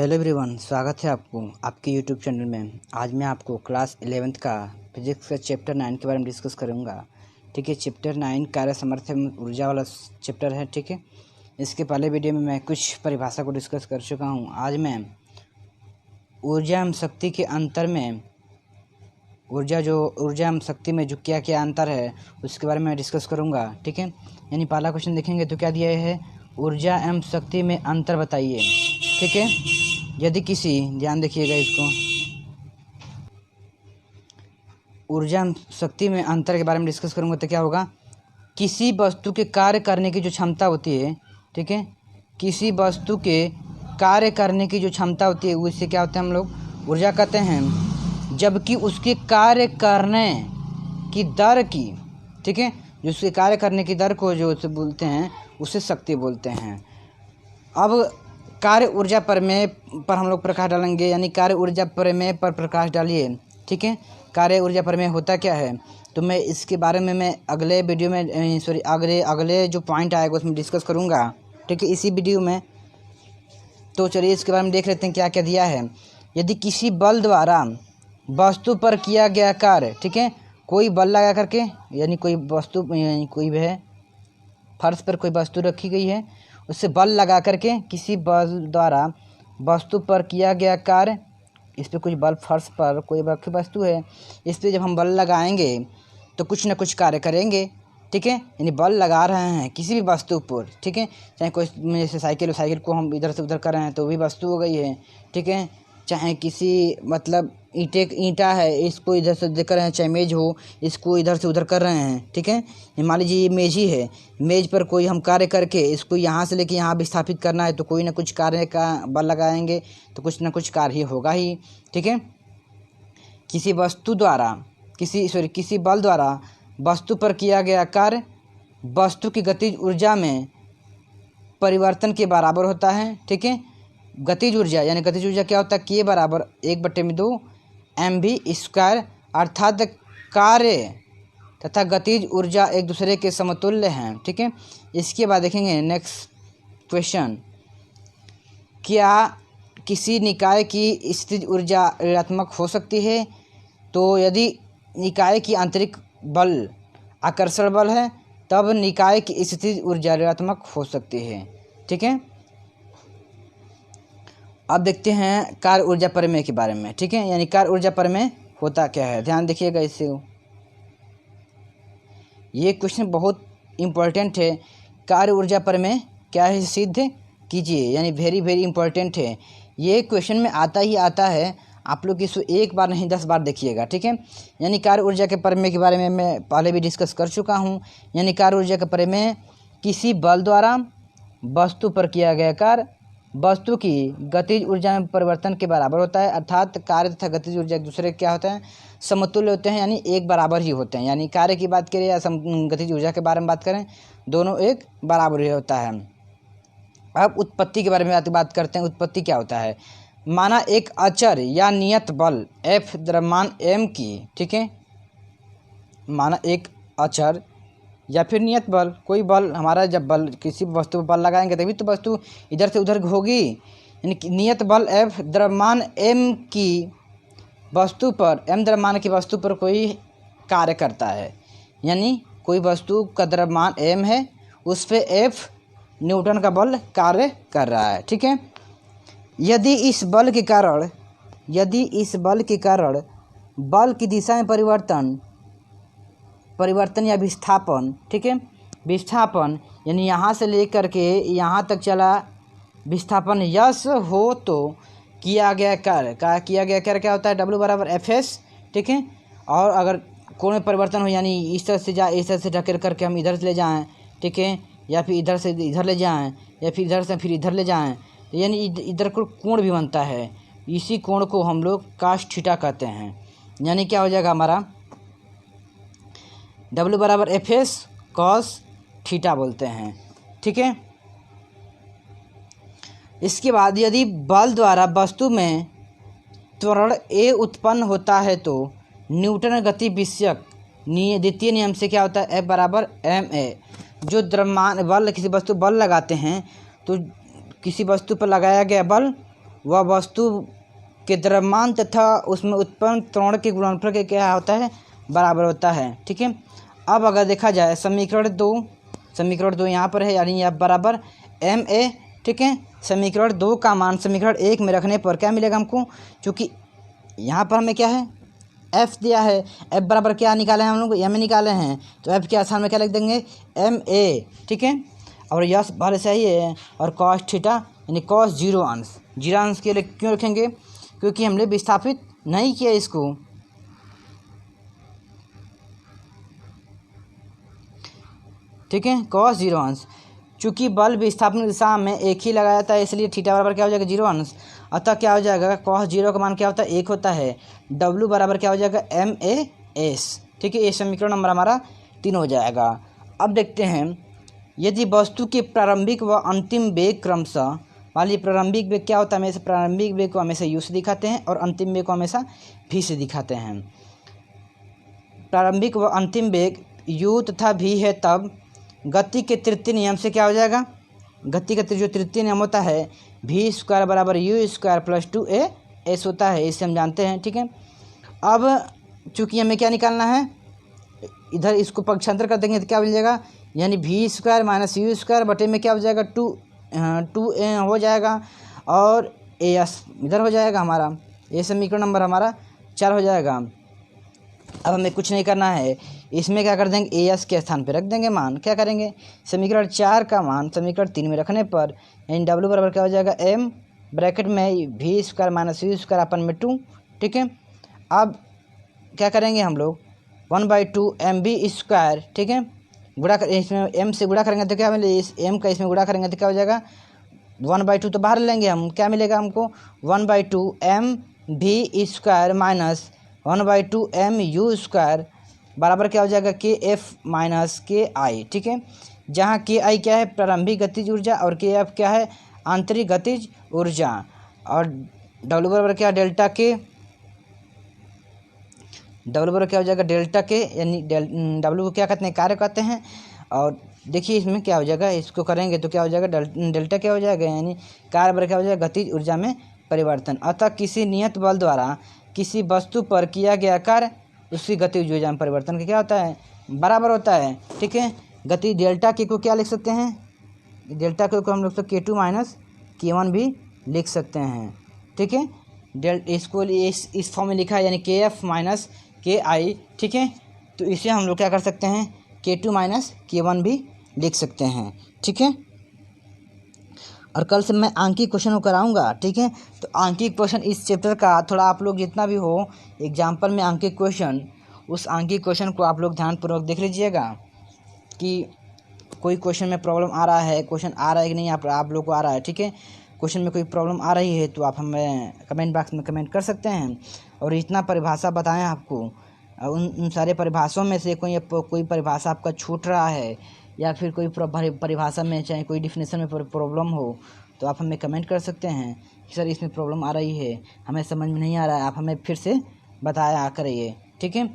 Hello everyone, स्वागत है आपको आपके यूट्यूब चैनल में। आज मैं आपको क्लास 11th का फिजिक्स का चैप्टर 9 के बारे में डिस्कस करूंगा। ठीक है, चैप्टर 9 कार्य सामर्थ्य ऊर्जा वाला चैप्टर है। ठीक है, इसके पहले वीडियो में मैं कुछ परिभाषा को डिस्कस कर चुका हूं। आज मैं ऊर्जा एवं शक्ति के अंतर में ऊर्जा एवं शक्ति में जो क्या अंतर है उसके बारे में डिस्कस करूँगा। ठीक है, यानी पहला क्वेश्चन देखेंगे तो क्या दिया है, ऊर्जा एवं शक्ति में अंतर बताइए। ठीक है, यदि किसी, ध्यान देखिएगा इसको, ऊर्जा एवं शक्ति में अंतर के बारे में डिस्कस करूंगा तो क्या होगा, किसी वस्तु के कार्य करने की जो क्षमता होती है, ठीक है, किसी वस्तु के कार्य करने की जो क्षमता होती है उससे क्या होता है, हम लोग ऊर्जा कहते हैं। जबकि उसके कार्य करने की दर की, ठीक है, जो उसके कार्य करने की दर को जो बोलते हैं उसे शक्ति बोलते हैं। अब कार्य ऊर्जा प्रमेय पर हम लोग प्रकाश डालेंगे, यानी कार्य ऊर्जा प्रमेय पर प्रकाश डालिए। ठीक है, कार्य ऊर्जा प्रमेय होता क्या है तो मैं इसके बारे में मैं अगले वीडियो में अगले जो पॉइंट आएगा उसमें डिस्कस करूँगा। ठीक है, इसी वीडियो में। तो चलिए इसके बारे में देख लेते हैं क्या क्या दिया है। यदि किसी बल द्वारा वस्तु पर किया गया कार्य, ठीक है, कोई बल लगा करके, यानी कोई वस्तु, कोई है फर्श पर कोई वस्तु रखी गई है, उससे बल लगा करके किसी बल द्वारा वस्तु पर किया गया कार्य, इस पर कुछ बल, फर्श पर कोई रखी वस्तु है, इस पर जब हम बल लगाएंगे तो कुछ ना कुछ कार्य करेंगे। ठीक है, यानी बल लगा रहे हैं किसी भी वस्तु पर। ठीक है, चाहे कोई जैसे साइकिल को हम इधर से उधर कर रहे हैं तो भी वस्तु हो गई है। ठीक है, चाहे किसी मतलब ईंटा है, इसको इधर से उधर कर रहे हैं, चाहे मेज हो, इसको इधर से उधर कर रहे हैं। ठीक है, मान लीजिए ये मेज ही है, मेज पर कोई हम कार्य करके इसको यहाँ से लेके यहाँ विस्थापित करना है तो कोई ना कुछ कार्य का बल लगाएंगे तो कुछ ना कुछ कार्य ही होगा ही। ठीक है, किसी बल द्वारा वस्तु पर किया गया कार्य वस्तु की गतिज ऊर्जा में परिवर्तन के बराबर होता है। ठीक है, गतिज ऊर्जा, यानी गतिज ऊर्जा क्या होता है, K बराबर 1/2 mv², अर्थात कार्य तथा गतिज ऊर्जा एक दूसरे के समतुल्य हैं। ठीक है, इसके बाद देखेंगे नेक्स्ट क्वेश्चन, क्या किसी निकाय की स्थितिज ऊर्जा ऋणात्मक हो सकती है। तो यदि निकाय की आंतरिक बल आकर्षण बल है तब निकाय की स्थितिज ऊर्जा ऋणात्मक हो सकती है। ठीक है, अब देखते हैं कार्य ऊर्जा प्रमेय के बारे में। ठीक है, यानी कार्य ऊर्जा प्रमेय होता क्या है, ध्यान देखिएगा इससे। ये क्वेश्चन बहुत इम्पोर्टेंट है। कार्य ऊर्जा प्रमेय क्या है, सिद्ध कीजिए, यानी वेरी वेरी इम्पोर्टेंट है। ये क्वेश्चन में आता ही आता है, आप लोग इसको एक बार नहीं 10 बार देखिएगा। ठीक है, यानी कार्य ऊर्जा के प्रमेय के बारे में मैं पहले भी डिस्कस कर चुका हूँ। यानी कार्य ऊर्जा का प्रमेय, किसी बल द्वारा वस्तु पर किया गया कार्य वस्तु की गतिज ऊर्जा में परिवर्तन के बराबर होता है, अर्थात कार्य तथा गतिज ऊर्जा एक दूसरे क्या होते हैं, समतुल्य होते हैं, यानी एक बराबर ही होते हैं। यानी कार्य की बात करें या गतिज ऊर्जा के बारे में बात करें, दोनों एक बराबर ही होता है। अब उत्पत्ति के बारे में बात करते हैं। उत्पत्ति क्या होता है, माना एक अचर या नियत बल F द्रव्यमान m की, ठीक है, माना एक अचर या फिर नियत बल, कोई बल, हमारा जब बल किसी वस्तु पर बल लगाएंगे तभी तो वस्तु इधर से उधर होगी। यानी नियत बल F द्रव्यमान m की वस्तु पर, m द्रव्यमान की वस्तु पर कोई कार्य करता है, यानी कोई वस्तु का द्रव्यमान m है, उस पर F न्यूटन का बल कार्य कर रहा है। ठीक है, यदि इस बल के कारण बल की दिशा में परिवर्तन या विस्थापन, ठीक है, विस्थापन यानी यहाँ से लेकर के यहाँ तक चला विस्थापन यस हो तो किया गया कार्य क्या होता है, W बराबर FS। ठीक है, और अगर कोण में परिवर्तन हो, यानी इस तरह से ढकेल करके हम इधर से ले जाएं, ठीक है, या फिर इधर से इधर ले जाएं, या फिर इधर से फिर इधर ले जाएं, यानी इधर को कोण भी बनता है। इसी कोण को हम लोग cos थीटा कहते हैं। यानी क्या हो जाएगा हमारा, W बराबर FS cos थीटा बोलते हैं। ठीक है, इसके बाद यदि बल द्वारा वस्तु में त्वरण A उत्पन्न होता है तो न्यूटन गति विषयक द्वितीय नियम से क्या होता है, F बराबर ma। जो द्रव्यमान बल, किसी वस्तु बल लगाते हैं तो किसी वस्तु पर लगाया गया बल वह वस्तु के द्रव्यमान तथा उसमें उत्पन्न त्वरण के गुणनफल के क्या होता है, बराबर होता है। ठीक है। अब अगर देखा जाए समीकरण 2 यहाँ पर है, यानी यह बराबर ma। ठीक है। समीकरण 2 का मान समीकरण 1 में रखने पर क्या मिलेगा हमको, चूँकि यहाँ पर हमें क्या है, f दिया है। f बराबर क्या निकाले हैं हम लोग, m निकाले हैं, तो f के आसान में क्या लिख देंगे, ma। ठीक है। और यस भले सही है, और cos थीटा यानी cos 0 अंश के लिए क्यों रखेंगे, क्योंकि हमने विस्थापित नहीं किया इसको। ठीक है। cos 0 अंश, चूँकि बल विस्थापन दिशा में एक ही लगाया जाता है, इसलिए थीटा बराबर क्या हो जाएगा, 0 अंश। अतः क्या हो जाएगा, cos 0 का मान क्या होता है, 1 होता है। w बराबर क्या हो जाएगा, MAS। ठीक है। ये समीकरण नंबर हमारा 3 हो जाएगा। अब देखते हैं, यदि वस्तु के प्रारंभिक व अंतिम वेग क्रमशः, मान लीजिए प्रारंभिक वेग क्या होता है, हमेशा प्रारंभिक वेग को हमेशा u से दिखाते हैं और अंतिम वेग को हमेशा v से दिखाते हैं। प्रारंभिक व अंतिम वेग u तथा v है, तब गति के तृतीय नियम से क्या हो जाएगा, गति का जो तृतीय नियम होता है, v² बराबर u² प्लस 2as होता है, इसे हम जानते हैं। ठीक है। अब चूँकि हमें क्या निकालना है, इधर इसको पक्षांतर कर देंगे तो क्या मिल जाएगा, यानी v² माइनस u² बटे में क्या हो जाएगा, 2 हो जाएगा, और as इधर हो जाएगा हमारा। ये समीकरण नंबर हमारा 4 हो जाएगा। अब हमें कुछ नहीं करना है, इसमें क्या कर देंगे, as के स्थान पे रख देंगे मान। क्या करेंगे, समीकरण 4 का मान समीकरण 3 में रखने पर यानी w बराबर क्या हो जाएगा, m ब्रैकेट में v² माइनस u² अपन में 2। ठीक है। अब क्या करेंगे हम लोग, 1/2 mv²। ठीक है। गुणा कर, इसमें m से गुणा करेंगे तो क्या मिलेगा, इस m का इसमें गुणा करेंगे तो क्या हो जाएगा, 1/2 तो बाहर लेंगे हम, क्या मिलेगा हमको, 1/2 mv² माइनस 1/2 mu² बराबर क्या हो जाएगा, kf माइनस ki। ठीक है। जहाँ ki क्या है, प्रारंभिक गतिज ऊर्जा, और kf क्या है, आंतरिक गतिज ऊर्जा, और w बराबर क्या, डेल्टा के, w बराबर क्या हो जाएगा, डेल्टा के, यानी w को क्या कहते हैं, कार्य कहते हैं। और देखिए इसमें क्या हो जाएगा, इसको करेंगे तो क्या हो जाएगा, डेल्टा क्या हो जाएगा, यानी कार्य बराबर क्या हो जाएगा, गतिज ऊर्जा में परिवर्तन। अतः किसी नियत बल द्वारा किसी वस्तु पर किया गया कार्य उसकी गतिज ऊर्जा में परिवर्तन का क्या होता है, बराबर होता है। ठीक है। गति डेल्टा के को क्या लिख सकते हैं, डेल्टा के को हम लोग k2 माइनस k1 भी लिख सकते हैं। ठीक है। इसको इस फॉर्म में लिखा है, यानी kf माइनस ki। ठीक है। तो इसे हम लोग क्या कर सकते हैं, k2 माइनस k1 भी लिख सकते हैं। ठीक है। और कल से मैं आंकी क्वेश्चन को कराऊंगा। ठीक है। तो आंकी क्वेश्चन इस चैप्टर का थोड़ा आप लोग जितना भी हो एग्जाम्पल में आंकी क्वेश्चन, उस आंकी क्वेश्चन को आप लोग ध्यानपूर्वक देख लीजिएगा कि कोई क्वेश्चन में प्रॉब्लम आ रहा है, क्वेश्चन आ रहा है कि नहीं, आप लोग को आ रहा है। ठीक है। क्वेश्चन में कोई प्रॉब्लम आ रही है तो आप हमें कमेंट बॉक्स में कमेंट कर सकते हैं। और इतना परिभाषा बताएं आपको, उन सारे परिभाषाओं में से कोई परिभाषा आपका छूट रहा है, या फिर कोई परिभाषा में चाहे कोई डिफिनेशन में प्रॉब्लम हो, तो आप हमें कमेंट कर सकते हैं कि सर इसमें प्रॉब्लम आ रही है, हमें समझ में नहीं आ रहा है, आप हमें फिर से बताया करिए। ठीक है।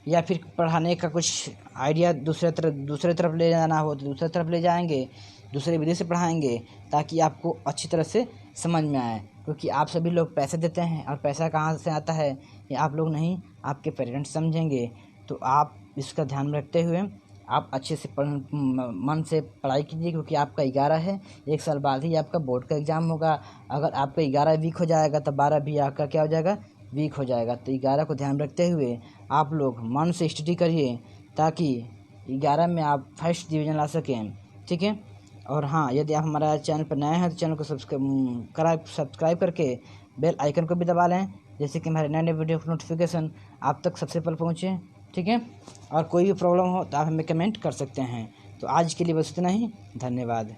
या फिर पढ़ाने का कुछ आइडिया दूसरे तरफ ले जाना हो तो दूसरे तरफ ले जाएंगे, दूसरे विधि से पढ़ाएंगे, ताकि आपको अच्छी तरह से समझ में आए। क्योंकि आप सभी लोग पैसे देते हैं, और पैसा कहाँ से आता है ये आप लोग नहीं, आपके पेरेंट्स समझेंगे। तो आप इसका ध्यान रखते हुए आप अच्छे से मन से पढ़ाई कीजिए, क्योंकि आपका 11 है, 1 साल बाद ही आपका बोर्ड का एग्ज़ाम होगा। अगर आपका 11 वीक हो जाएगा तो 12 भी आपका क्या हो जाएगा, वीक हो जाएगा। तो 11 को ध्यान रखते हुए आप लोग मन से स्टडी करिए, ताकि 11 में आप फर्स्ट डिवीज़न ला सकें। ठीक है। और हाँ, यदि आप हमारा चैनल पर नए हैं तो चैनल को सब्सक्राइब करके बेल आइकन को भी दबा लें, जैसे कि हमारे नए वीडियो की नोटिफिकेशन आप तक सबसे पहले पहुँचे। ठीक है। और कोई भी प्रॉब्लम हो तो आप हमें कमेंट कर सकते हैं। तो आज के लिए बस इतना ही, धन्यवाद।